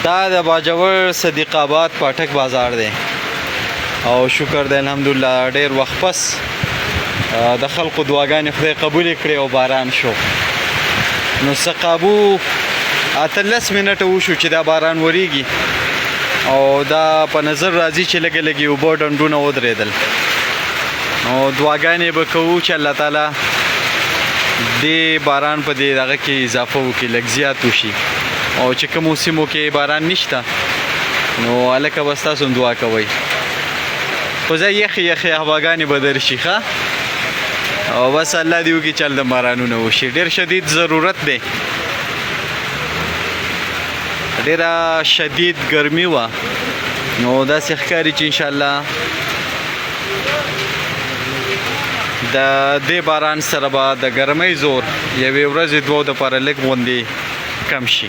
دا د باجوړ صدیق آباد پاټک بازار دی او شکر دی الحمدلله ډېر وخت پس د خلقو دعاګانې خدای قبول کړي او باران شو نو څه قابو 18 منټه وشو چې دا باران وریږي او دا په نظر راځي چې لږه لږې اوبه ډنډونه ودرېدل نو دعاګانې به کوو چې الله تعالی دې باران په دې دغه کې اضافه وکړي لږ زیات وشي او چې کومو سیمو کې باران نشته نو هلکه بس تاسو هم دعا کوئ خو زه یخې یخې هواګانې به درشي ښه او بس الله دې وکړي چې هلته بارانونه وشي ډېر شدید ضرورت دی ډېره شدید ګرمي وه نو داسې ښکاري چې انشاءالله د دې باران سره به د ګرمۍ زور یوې ورځې دوو دپاره لږ غوندې کم شي